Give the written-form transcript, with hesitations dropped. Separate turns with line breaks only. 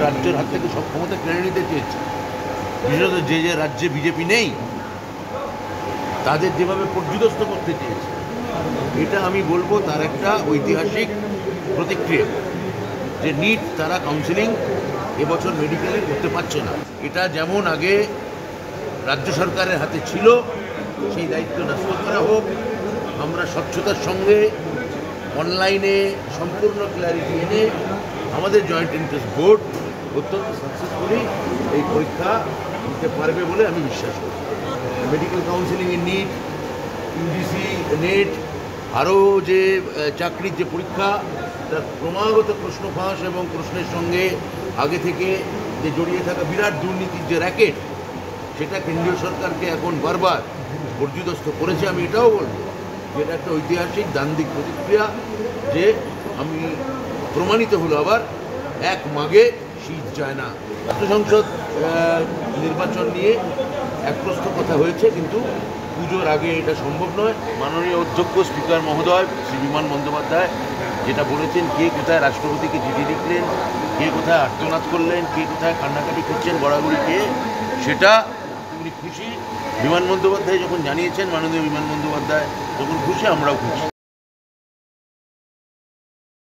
রাজ্যের হাত থেকে সব ক্ষমতা কেড়ে নিতে চেয়েছে, বিশেষত যে যে রাজ্যে বিজেপি নেই তাদের যেভাবে পর্যুদস্ত করতে চেয়েছে, এটা আমি বলবো তার একটা ঐতিহাসিক প্রতিক্রিয়া যে নিট তারা কাউন্সিলিং এবছর মেডিকেলে করতে পারছে না। এটা যেমন আগে রাজ্য সরকারের হাতে ছিল, সেই দায়িত্ব ন্যস্ত করা হোক। আমরা স্বচ্ছতার সঙ্গে অনলাইনে সম্পূর্ণ ক্ল্যারিটি এনে আমাদের জয়েন্ট ইন্টারেস্ট বোর্ড অত্যন্ত সাকসেসফুলি এই পরীক্ষা দিতে পারবে বলে আমি বিশ্বাস করি। মেডিকেল কাউন্সিলিংয়ে নিট, ইউজিসি নেট, আরও যে চাকরির যে পরীক্ষা, তার ক্রমাগত প্রশ্ন ফাঁস এবং প্রশ্নের সঙ্গে আগে থেকে যে জড়িয়ে থাকা বিরাট দুর্নীতির যে র্যাকেট, সেটা কেন্দ্রীয় সরকারকে এখন বারবার পর্যুদস্ত করেছে। আমি এটাও বলব যে এটা একটা ঐতিহাসিক দান্দিক প্রতিক্রিয়া, যে আমি প্রমাণিত হলো আবার এক মাগে শীত যায় না। জাতীয় সংসদ নির্বাচন নিয়ে একপ্রস্ত কথা হয়েছে, কিন্তু পুজোর আগে এটা সম্ভব নয়। মাননীয় অধ্যক্ষ স্পিকার মহোদয় শ্রী বিমান বন্দ্যোপাধ্যায় যেটা বলেছেন, কে কোথায় রাষ্ট্রপতিকে চিঠি লিখলেন, কে কোথায় আর্তনাদ করলেন, কে কোথায় কান্নাকাটি করছেন, গড়াগড়ি কে, সেটা উনি খুশি। বিমান বন্দ্যোপাধ্যায় যখন জানিয়েছেন, মাননীয় বিমান বন্দ্যোপাধ্যায় যখন খুশি, আমরাও খুশি।